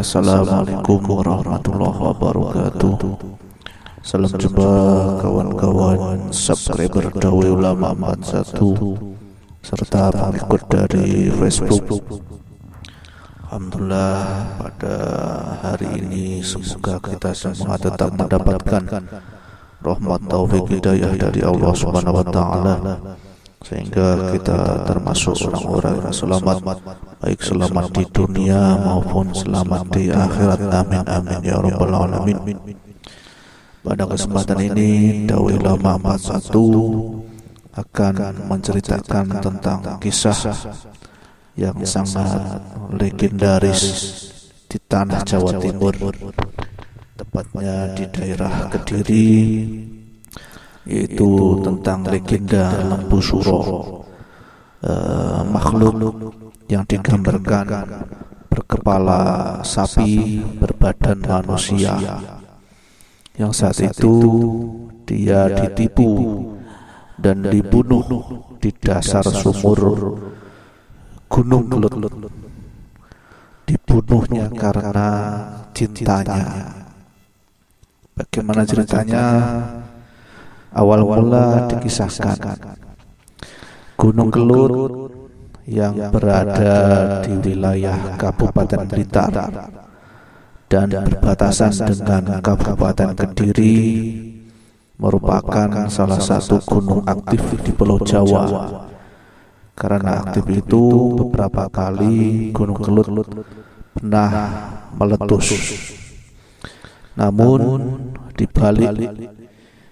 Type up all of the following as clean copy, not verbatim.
Assalamualaikum warahmatullahi wabarakatuh. Salam jumpa kawan-kawan subscriber Dawi Ulama 41 serta pengikut dari Facebook. Alhamdulillah, pada hari ini semoga kita semua tetap mendapatkan rahmat taufik hidayah dari Allah Subhanahu wa taala, sehingga kita termasuk orang-orang yang selamat, baik selamat di dunia maupun selamat di akhirat. Amin amin ya rabbal alamin. Pada kesempatan ini Dawi Ulama 41 akan menceritakan tentang kisah yang sangat legendaris di tanah Jawa Timur, tepatnya di daerah Kediri, yaitu tentang legenda Lembu Suro, makhluk yang digambarkan berkepala sapi berbadan manusia, yang saat itu dia ditipu dan dibunuh di dasar sumur Gunung Kelut. Dibunuhnya karena cintanya. Bagaimana ceritanya? Awal mula dikisahkan Gunung Kelut yang berada di wilayah Kabupaten Blitar dan berbatasan dengan Kabupaten Kediri merupakan salah satu gunung aktif di Pulau Jawa. Karena aktif itu, beberapa kali Gunung Kelut pernah meletus. Namun di balik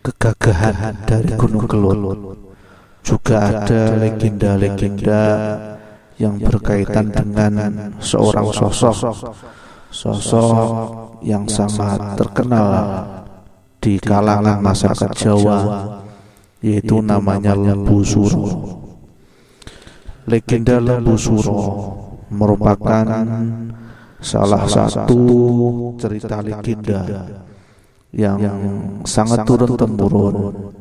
kegagahan dari Gunung Kelut juga ada legenda-legenda yang berkaitan dengan seorang sosok yang sangat terkenal di kalangan masyarakat Jawa, yaitu namanya Lembu Suro. Legenda Lembu Suro merupakan salah satu cerita legenda yang sangat turun-temurun,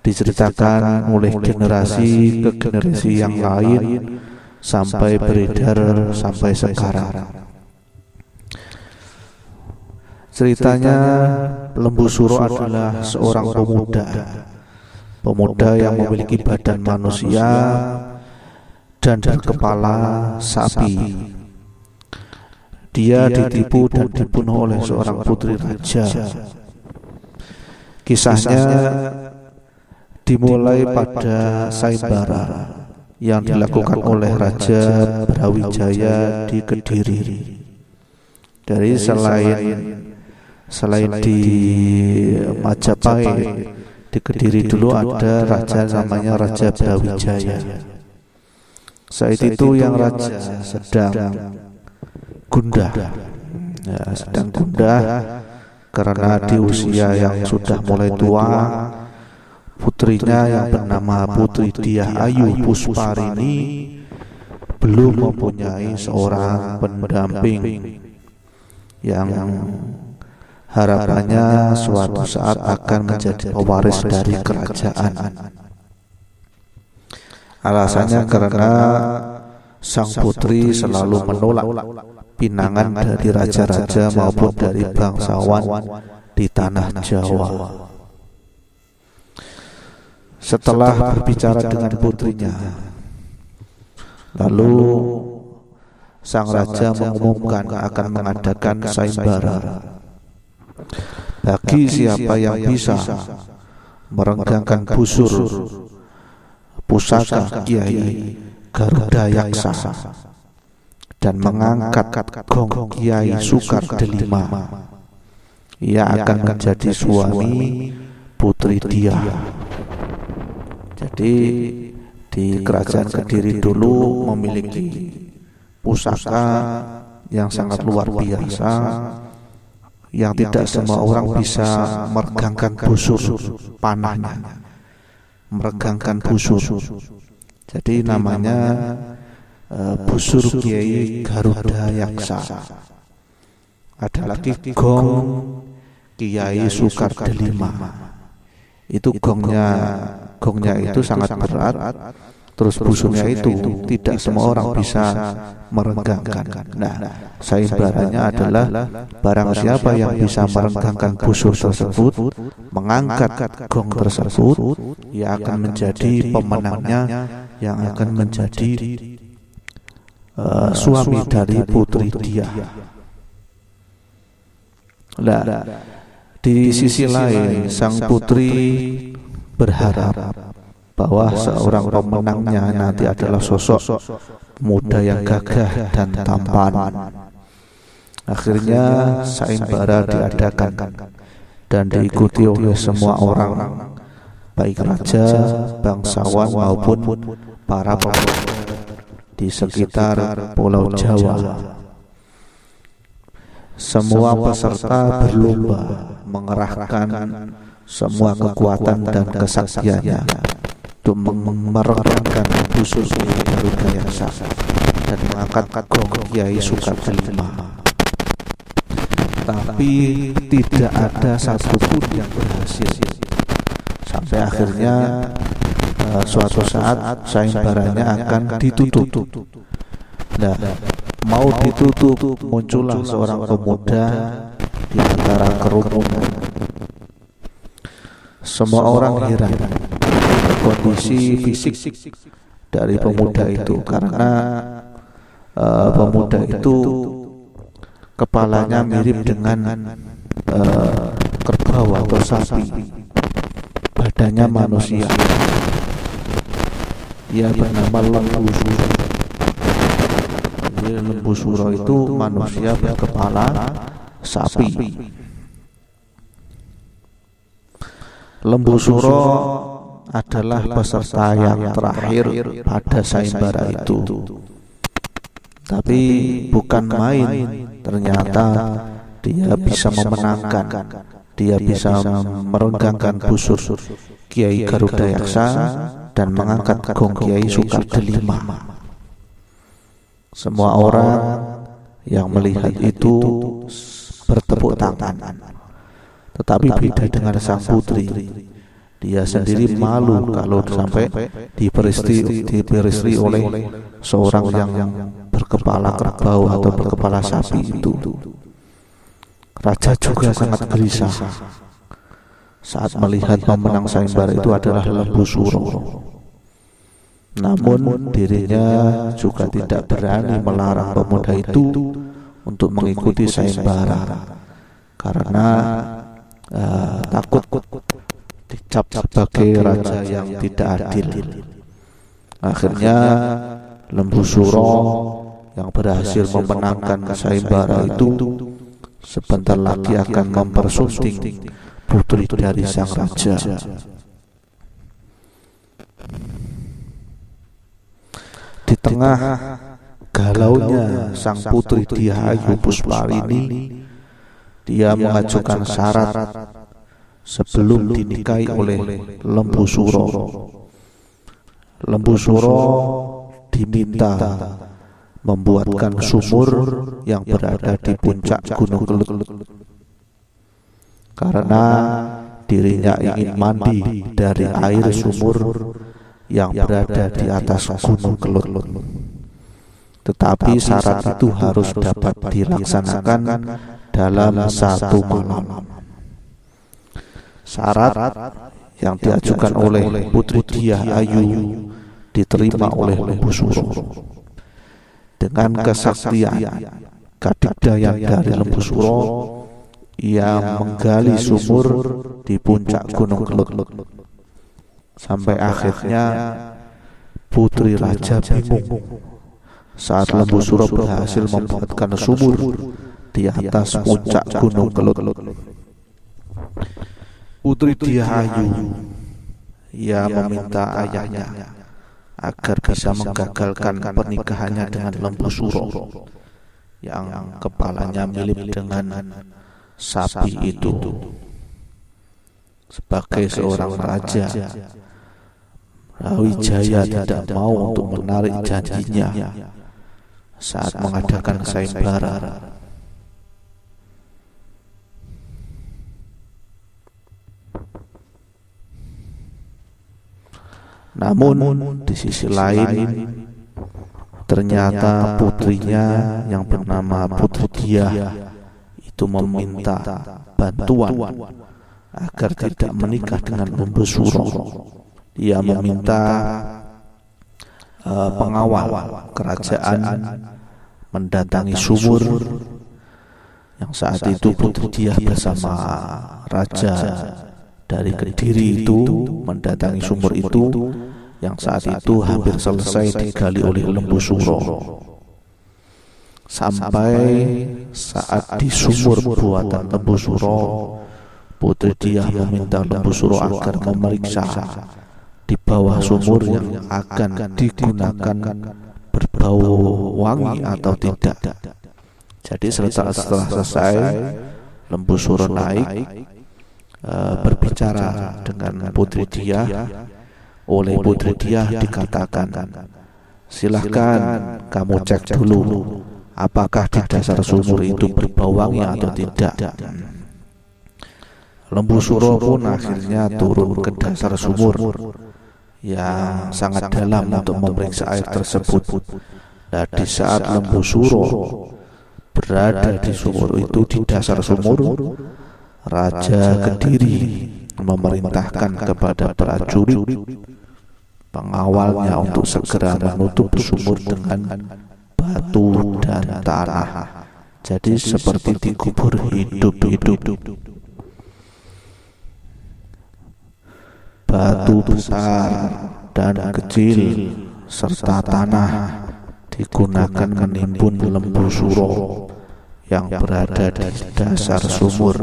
diceritakan oleh generasi ke generasi yang lain sampai beredar sampai sekarang. Ceritanya, Lembu Suro adalah seorang pemuda yang memiliki badan manusia dan berkepala sapi. Dia ditipu dan dibunuh oleh seorang putri raja. Kisahnya dimulai pada sayembara yang dilakukan oleh Raja Brawijaya di Kediri. Dari selain di Majapahit, di Kediri dulu ada raja namanya Raja Brawijaya. Saat itu yang raja sedang gundah, karena di usia yang sudah mulai tua. Putrinya yang bernama Putri Diah Ayu Pusparini belum mempunyai seorang pendamping yang harapannya suatu saat akan menjadi pewaris dari kerajaan. Alasannya karena sang putri selalu menolak pinangan dari raja-raja maupun dari bangsawan di tanah Jawa. Setelah berbicara dengan putrinya, lalu sang raja mengumumkan akan mengadakan sayembara. Bagi siapa yang bisa merenggangkan busur pusaka Kiai Garuda Yaksa dan mengangkat gong Kiai Sukar Delima, ia akan menjadi suami Putri Diah. Jadi di kerajaan Kediri dulu memiliki pusaka yang sangat luar biasa, yang tidak semua orang bisa meregangkan busur panahnya, meregangkan busur. Jadi namanya busur Kiai Garuda Yaksa. Ada lagi gong Kiai Sukar Delima. Itu gongnya itu sangat berat Terus busurnya itu tidak semua orang bisa merenggangkan. Nah, sayembaranya adalah barang siapa yang bisa merenggangkan busur tersebut, mengangkat gong tersebut, ia akan menjadi pemenangnya, yang akan menjadi suami dari putri dia. Nah, di sisi lain sang putri berharap bahwa seorang pemenangnya nanti adalah sosok muda yang gagah dan tampan. Akhirnya sayembara diadakan dan diikuti oleh semua orang, baik raja, bangsawan maupun para pemuda di sekitar Pulau Jawa. Semua peserta berlomba mengerahkan semua kekuatan dan kesaktiannya untuk merenggangkan busur Kiai Garuda Yaksa dan mengangkat gong Kiai Sukadelima. Tapi tidak ada satupun yang berhasil. Sampai akhirnya suatu saat sayembaranya akan ditutup. Nah, mau ditutup, muncullah seorang pemuda di antara kerumunan. Semua orang heran kondisi fisik dari pemuda itu, karena pemuda itu kepalanya mirip dengan kerbau atau sapi, badannya manusia. Ia bernama Lembu Suro. Lembu Suro itu manusia berkepala sapi. Lembu Suro adalah peserta yang terakhir pada sayembara itu. Tapi bukan main, ternyata dia bisa memenangkan, dia bisa merenggangkan busur Kiai Garuda Yaksa dan mengangkat gong Kiai Sukadelima. Semua orang yang melihat itu bertepuk tangan. Tetapi beda dengan sang putri. Dia sendiri malu kalau sampai diperistri oleh seorang yang berkepala kerbau atau berkepala sapi itu. Raja juga sangat gelisah saat melihat pemenang sayembara itu adalah Lembu Suro. Namun dirinya juga tidak berani melarang pemuda itu untuk mengikuti sayembara karena takut dicap sebagai raja yang tidak adil. Akhirnya Lembu Suro yang berhasil memenangkan sayembara itu sebentar lagi akan mempersunting putri dari sang raja. Di tengah galaunya sang putri Diayu Pusparini, dia mengajukan syarat sebelum dinikahi oleh Lembu Suro. Lembu Suro diminta membuatkan sumur yang berada di puncak Gunung Kelut karena dirinya ingin mandi dari air sumur yang berada di atas Gunung Kelut. Tetapi syarat itu harus dapat dilaksanakan dalam satu malam. Syarat yang diajukan oleh putri Diayu diterima oleh Lembu Suro. Dengan kesaktian, kadikdayan dari Lembu Suro, ia menggali sumur di puncak Gunung Kelut. Sampai akhirnya putri raja bingung saat Lembu Suro berhasil membuatkan sumur di atas puncak Gunung Kelut. Putri Diayu, ia meminta ayahnya agar bisa menggagalkan pernikahannya dengan Lembu Suro yang kepalanya mirip dengan sapi itu. Sebagai seorang raja, Brawijaya tidak mau untuk menarik janjinya saat mengadakan sayembara. Namun di sisi lain ternyata putrinya yang bernama Putri Diah itu meminta bantuan agar tidak menikah dengan Lembu Suro. Dia meminta pengawal kerajaan mendatangi sumur yang saat itu Putri Diah bersama raja dari Kediri itu mendatangi sumur itu yang saat itu hampir selesai digali oleh Lembu Suro. Sampai saat di sumur buatan Lembu Suro, Putri Diah meminta Lembu Suro agar memeriksa di bawah sumur yang akan digunakan berbau wangi atau tidak. Jadi setelah selesai, Lembu Suro naik berbicara dengan Putri Diah. Oleh Putri Diah dikatakan, silahkan kamu cek dulu apakah di dasar sumur itu berbau wangi atau tidak. Lembu Suro pun akhirnya turun ke dasar sumur yang sangat dalam untuk memeriksa air tersebut. Nah, di saat Lembu Suro berada di sumur itu, di dasar sumur, Raja Kediri memerintahkan kepada prajurit pengawalnya untuk segera menutup sumur dengan batu dan tanah. Jadi seperti dikubur hidup-hidup. Batu besar dan kecil serta tanah digunakan menimbun Lembu Suro yang berada di dasar sumur.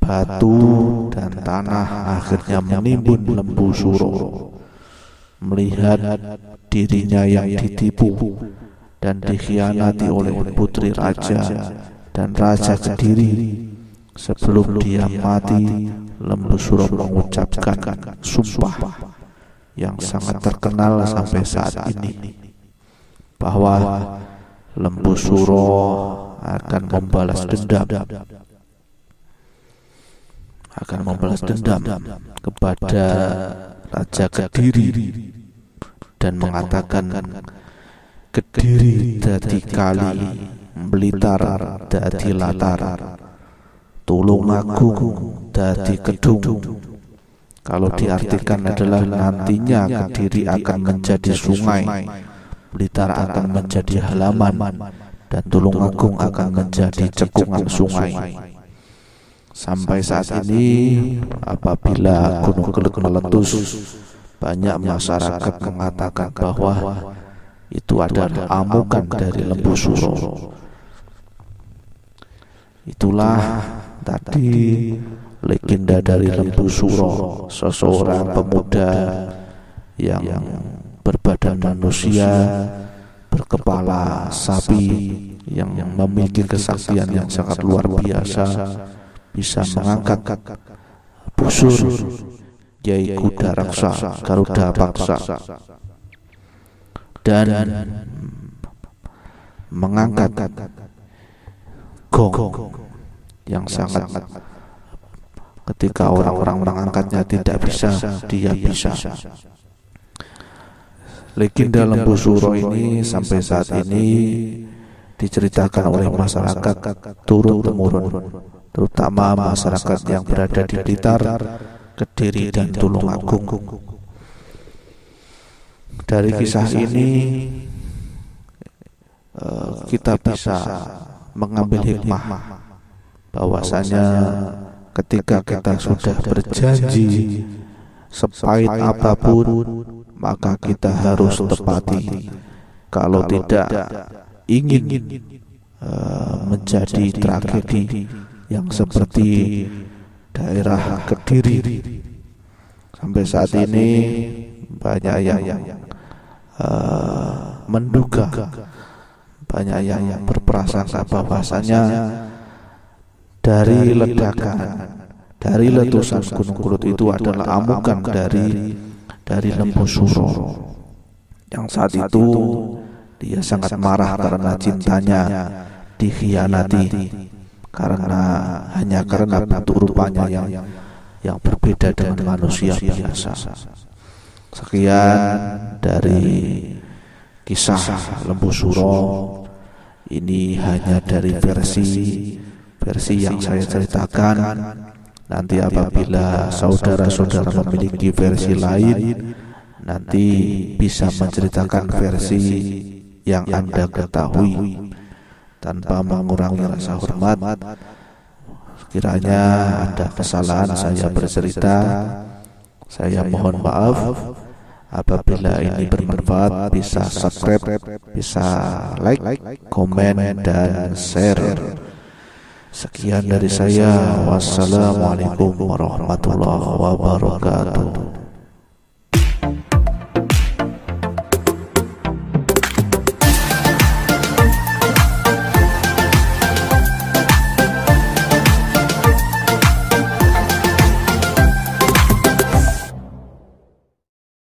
Batu dan tanah akhirnya menimbun Lembu Suro. Melihat dirinya yang ditipu dan dikhianati oleh putri raja dan raja Kediri, sebelum dia mati, Lembu Suro mengucapkan sumpah yang sangat terkenal sampai saat ini, bahwa Lembu Suro akan membalas dendam kepada Raja Kediri dan mengatakan, Kediri dadi kali, Blitar dadi latar, Tulungagung dadi kedung. Kalau diartikan adalah nantinya Kediri akan menjadi sungai, Blitar akan menjadi halaman, dan Tulungagung akan menjadi cekungan sungai. Sampai saat ini apabila Gunung Keluk meletus, banyak masyarakat mengatakan bahwa itu adalah amukan dari Lembu Suro. Itulah tadi legenda dari Lembu Suro, seseorang pemuda yang berbadan manusia, berkepala sapi, yang memiliki kesaktian yang sangat luar biasa, bisa mengangkat busur Yai Kuda Raksa, Garuda Paksa, dan mengangkat gong yang sangat, ketika orang-orang mengangkatnya tidak bisa, dia bisa. Legenda Lembu Suro ini sampai saat ini diceritakan oleh masyarakat turun-temurun, terutama masyarakat yang berada di Blitar, Kediri, dan Tulungagung. Dari kisah ini kita bisa mengambil hikmah bahwasanya ketika kita sudah berjanji sepahit apapun, maka kita harus tepati. Kalau tidak ingin menjadi tragedi yang seperti daerah Kediri, sampai saat ini banyak yang menduga, banyak yang berprasangka bahwasanya dari ledakan, dari letusan Gunung Kelut itu adalah amukan dari Lembu Suro, yang saat itu dia sangat marah karena cintanya dikhianati, hanya karena bentuk rupanya yang berbeda dengan manusia biasa. Sekian dari kisah Lembu Suro. Ini hanya dari versi yang saya ceritakan. Nanti apabila saudara-saudara memiliki versi lain, nanti bisa menceritakan versi yang Anda ketahui tanpa mengurangi rasa hormat. Kiranya ada kesalahan saya bercerita, saya mohon maaf. Apabila ini bermanfaat, bisa subscribe, bisa like, komen, dan share. Sekian dari saya. Wassalamualaikum warahmatullahi wabarakatuh.